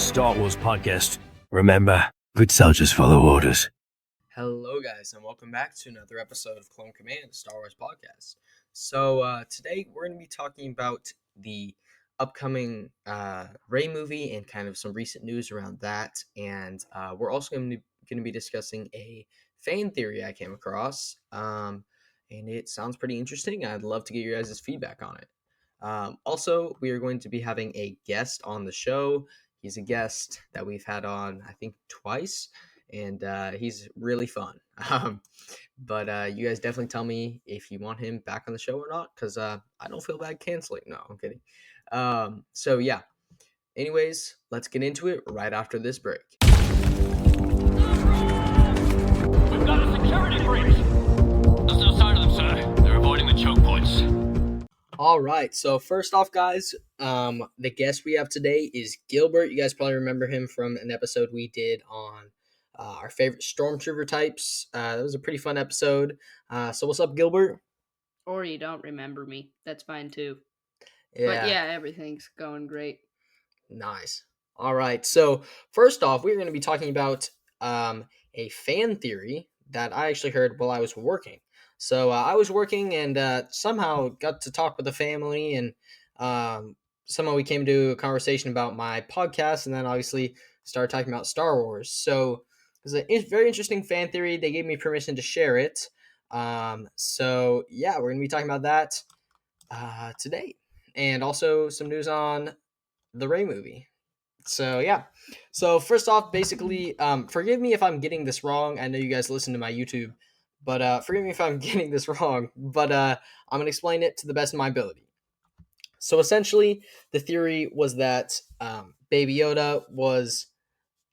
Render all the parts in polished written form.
Star Wars podcast. Remember, good soldiers follow orders. Hello, guys, and welcome back to another episode of Clone Command, Star Wars podcast. So today we're going to be talking about the upcoming REY movie and kind of some recent news around that. And we're also going to be discussing a fan theory I came across, and it sounds pretty interesting. I'd love to get your guys' feedback on it. Also, we are going to be having a guest on the show. He's a guest that we've had on, I think, twice, and he's really fun. But you guys definitely tell me if you want him back on the show or not, because I don't feel bad canceling. No, I'm kidding. So yeah. Anyways, let's get into it right after this break. We've got a security breach! There's no sign of them, sir. They're avoiding the choke points. All right, so first off, guys, the guest we have today is Gilbert. You guys probably remember him from an episode we did on our favorite stormtrooper types. That was a pretty fun episode. So what's up, Gilbert? Or you don't remember me. That's fine too. Yeah. But yeah, everything's going great. Nice. All right, so first off, we're going to be talking about a fan theory that I actually heard while I was working. So I was working and somehow got to talk with the family, and somehow we came to a conversation about my podcast, and then obviously started talking about Star Wars. So it was a very interesting fan theory. They gave me permission to share it. So yeah, we're going to be talking about that today, and also some news on the REY movie. So yeah. So first off, basically, forgive me if I'm getting this wrong. I know you guys listen to my YouTube, but forgive me if I'm getting this wrong. But I'm gonna explain it to the best of my ability. So essentially, the theory was that Baby Yoda was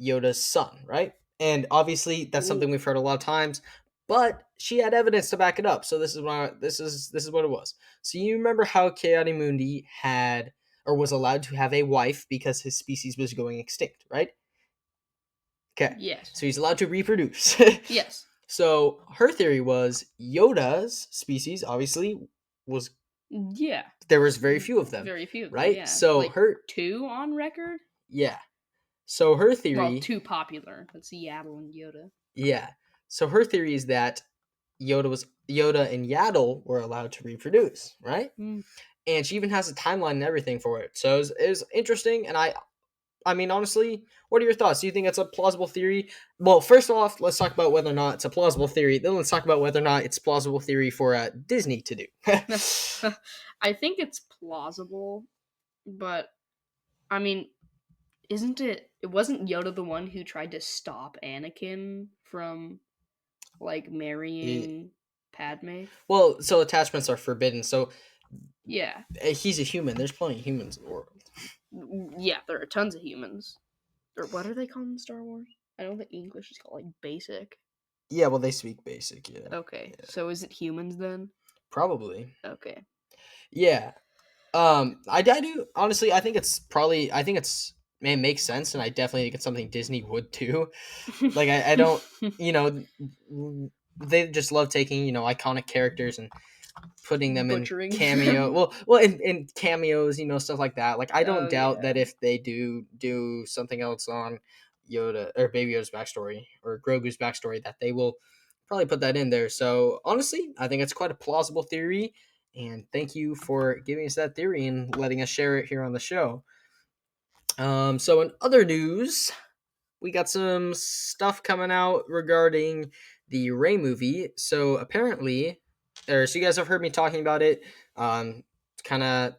Yoda's son, right? And obviously, that's something we've heard a lot of times. But she had evidence to back it up. So this is what it was. So you remember how Ki-Adi-Mundi had or was allowed to have a wife because his species was going extinct, right? Okay. Yes. So he's allowed to reproduce. Yes. So her theory was Yoda's species obviously was Yeah. there was very few of them. Very few. Right? Yeah. So like her 2 on record? Yeah. So her theory Well, 2 popular. That's Yaddle and Yoda. Yeah. So her theory is that Yoda and Yaddle were allowed to reproduce, right? And she even has a timeline and everything for it. So it was interesting, and I mean, honestly, what are your thoughts? Do you think it's a plausible theory? Well, first off, let's talk about whether or not it's a plausible theory. Then let's talk about whether or not it's plausible theory for Disney to do. I think it's plausible, but I mean, it wasn't Yoda the one who tried to stop Anakin from like marrying Padme? Well, so attachments are forbidden. So yeah, he's a human. There's plenty of humans in the world. Yeah, there are tons of humans. Or what are they called in Star Wars? I know the English is called like basic. Yeah, well, they speak basic. Yeah. Okay, Yeah. so is it humans then? Probably. Okay. Yeah. I do honestly. I think it makes sense, and I definitely think it's something Disney would do. Like I don't, they just love taking iconic characters and putting them Butchering. in cameo. well, in cameos, stuff like that. Like I don't doubt that yeah. if they do something else on Yoda or Baby Yoda's backstory or Grogu's backstory, that they will probably put that in there. So honestly, I think it's quite a plausible theory. And thank you for giving us that theory and letting us share it here on the show. So in other news, we got some stuff coming out regarding the REY movie. So apparently, so you guys have heard me talking about it. Kind of,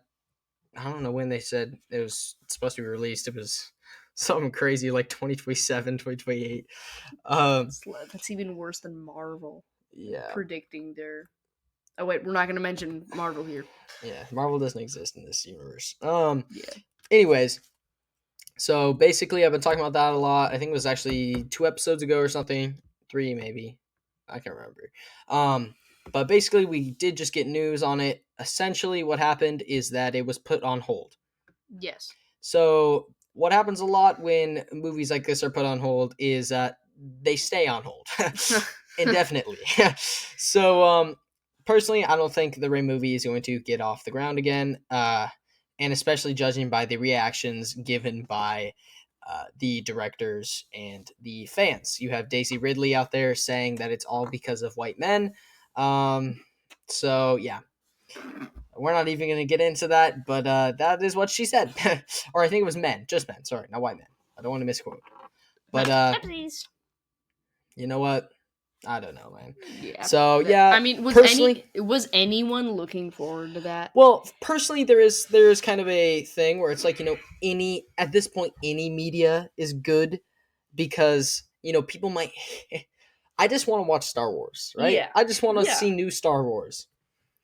I don't know when they said it was supposed to be released. It was something crazy like 2027, 2028. That's even worse than Marvel. Yeah. Predicting their... Oh wait, we're not going to mention Marvel here. Yeah, Marvel doesn't exist in this universe. Yeah. Anyways, so basically I've been talking about that a lot. I think it was actually 2 episodes ago or something. 3 maybe. I can't remember. But basically we did just get news on it. Essentially what happened is that it was put on hold. Yes. So what happens a lot when movies like this are put on hold is they stay on hold indefinitely. So personally, I don't think the REY movie is going to get off the ground again, and especially judging by the reactions given by the directors and the fans. You have Daisy Ridley out there saying that it's all because of white men. So yeah, we're not even going to get into that, but that is what she said. Or I think it was men, just men. Sorry, not white men. I don't want to misquote. But Please. you know what? I don't know, man. Yeah. So yeah, I mean, was anyone looking forward to that? Well, personally, there is kind of a thing where it's like, at this point any media is good because people might. I just want to watch Star Wars, right? Yeah. I just want to Yeah. see new Star Wars.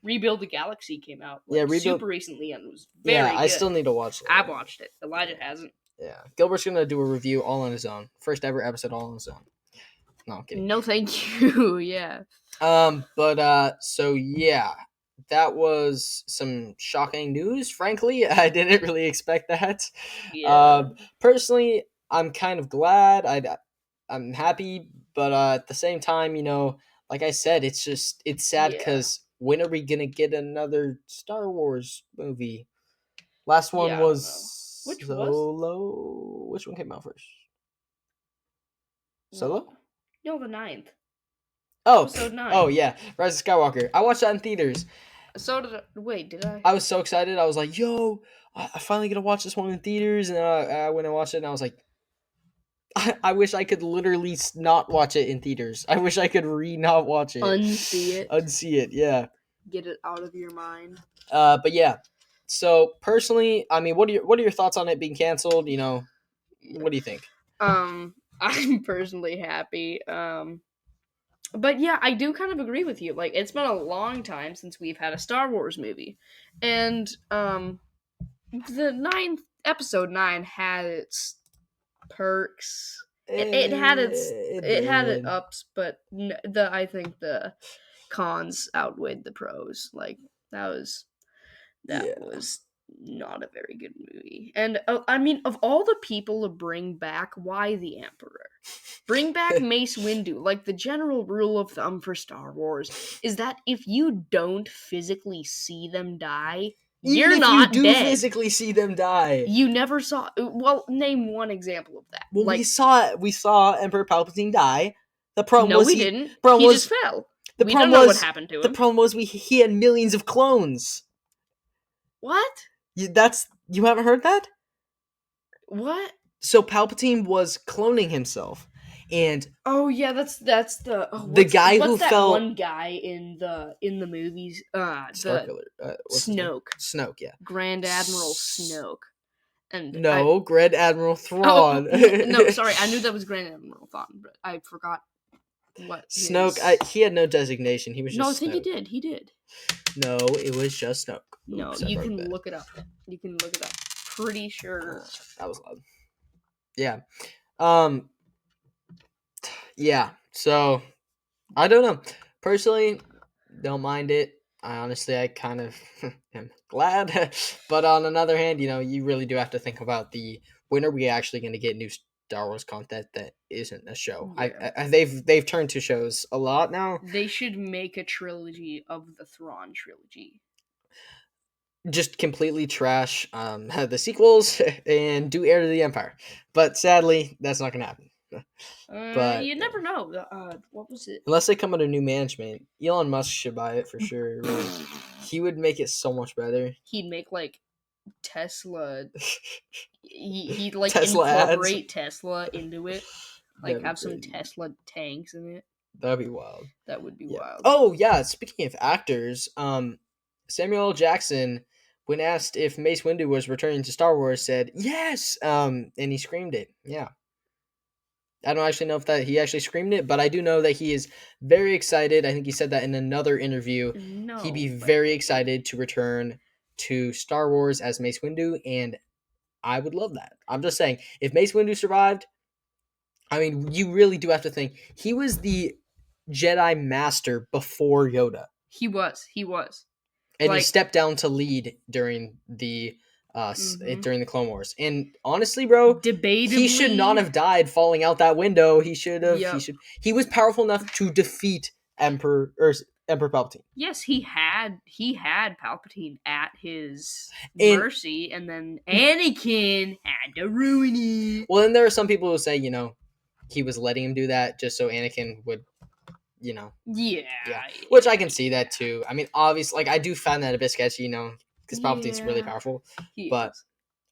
Rebuild the Galaxy came out super recently and was very Yeah, good. I still need to watch that. I've watched it. Elijah hasn't. Yeah, Gilbert's gonna do a review all on his own. First ever episode all on his own. No, I'm kidding. No, thank you. Yeah. So yeah, that was some shocking news. Frankly, I didn't really expect that. Yeah. Personally, I'm kind of glad. I'm happy, but at the same time, like I said, it's sad because when are we gonna get another Star Wars movie? Last one Yeah, I don't was know. Which Solo. Which one came out first? Solo? No, the 9th. Oh, Episode 9. Oh yeah, Rise of Skywalker. I watched that in theaters. So did I. Wait, did I? I was so excited. I was like, "Yo, I finally get to watch this one in theaters." And I went and watched it, and I was like, I wish I could literally not watch it in theaters. I wish I could not watch it. Unsee it. Unsee it, yeah. Get it out of your mind. But yeah. So personally, I mean, what are your thoughts on it being canceled? What do you think? I'm personally happy. But yeah, I do kind of agree with you. Like, it's been a long time since we've had a Star Wars movie, and the episode 9 had its perks. It had its ups, but I think the cons outweighed the pros. Like, that was not a very good movie. And I mean, of all the people to bring back, why the Emperor? Bring back Mace Windu. Like, the general rule of thumb for Star Wars is that if you don't physically see them die, you're not you dead. Physically see them die. You never saw. Well, name one example of that. Well, we saw Emperor Palpatine die. The problem was we didn't. He just fell. We problem don't know was, what happened to him. The problem was he had millions of clones. What? You haven't heard that? What? So Palpatine was cloning himself, and that's the guy who fell. One guy in the movies. Snoke. Snoke, yeah. Grand Admiral Snoke. And Grand Admiral Thrawn. No, sorry, I knew that was Grand Admiral Thrawn, but I forgot what. Snoke. He had no designation. He was just. No, I think Snoke. he did. No, it was just Snoke. No, you can look it up. Pretty sure. That was loud. Yeah. Yeah. So, I don't know. Personally, don't mind it. I kind of am glad. But on another hand, you really do have to think about when are we actually going to get new Star Wars content that isn't a show? Yeah. They've turned to shows a lot now. They should make a trilogy of the Thrawn trilogy. Just completely trash the sequels and do Heir to the Empire. But sadly, that's not going to happen. But you never know. What was it? Unless they come under new management, Elon Musk should buy it for sure. He would make it so much better. He'd make like Tesla. He'd like Tesla incorporate Tesla into it. Like That'd have be some crazy. Tesla tanks in it. That'd be wild. That would be wild. Oh yeah, speaking of actors, Samuel L. Jackson, when asked if Mace Windu was returning to Star Wars, said yes. And he screamed it. Yeah. I don't actually know if that he actually screamed it, but I do know that he is very excited. I think he said that in another interview. He'd be very excited to return to Star Wars as Mace Windu, and I would love that. I'm just saying, if Mace Windu survived, I mean, you really do have to think he was the Jedi Master before Yoda. He was. And he stepped down to lead during the Clone Wars. And honestly, bro, debatably, he should not have died falling out that window. He should have. Yep. He was powerful enough to defeat Emperor Palpatine. Yes, he had had Palpatine at his And- mercy, and then Anakin had to ruin it. Well, and there are some people who say, he was letting him do that just so Anakin would, Yeah, which I can see that too. I mean, obviously, like I do find that a bit sketchy, because Palpatine's really Yeah. powerful. He But is.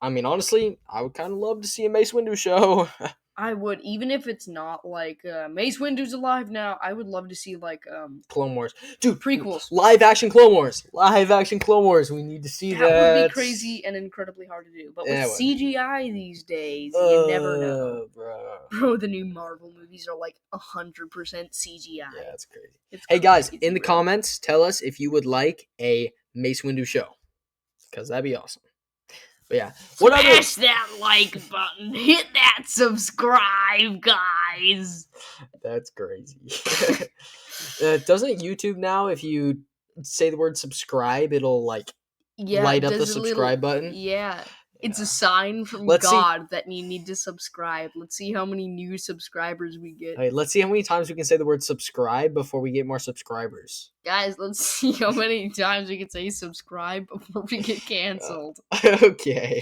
I mean, honestly, I would kind of love to see a Mace Windu show. I would, even if it's not like Mace Windu's alive now. I would love to see like Clone Wars, dude. prequels. Live action Clone Wars. Live action Clone Wars. We need to see that. That would be crazy and incredibly hard to do. But with Yeah, it would. CGI these days, you never know. Bro. Bro, the new Marvel movies are like 100% CGI. Yeah, that's crazy. It's Hey guys, crazy, in the bro. comments, tell us if you would like a Mace Windu show, because that'd be awesome. But yeah, what other? Smash that like button. Hit that subscribe, guys. That's crazy. Doesn't YouTube now, if you say the word subscribe, it'll like Yeah, light it up the does a little- subscribe button? Yeah. It's Yeah. a sign from Let's see. God that you need to subscribe. Let's see how many new subscribers we get. All right, let's see how many times we can say the word subscribe before we get more subscribers. Guys, let's see how many times we can say subscribe before we get canceled. Okay,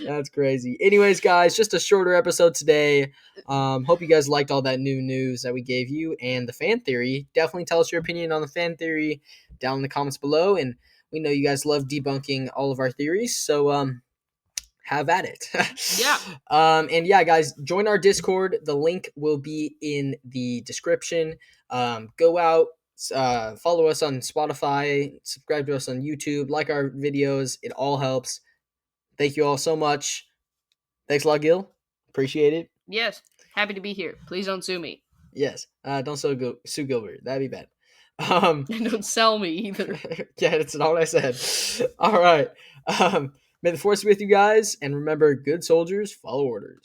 that's crazy. Anyways, guys, just a shorter episode today. Hope you guys liked all that new news that we gave you and the fan theory. Definitely tell us your opinion on the fan theory down in the comments below. And we know you guys love debunking all of our theories, so have at it. Yeah. And yeah, guys, join our Discord. The link will be in the description. Go out, follow us on Spotify, subscribe to us on YouTube, like our videos. It all helps. Thank you all so much. Thanks a lot, Gil. Appreciate it. Yes, happy to be here. Please don't sue me. Yes. Don't sue Gilbert. That'd be bad. And don't sell me either. Yeah, that's not what I said. All right. May the force be with you guys, and remember, good soldiers follow orders.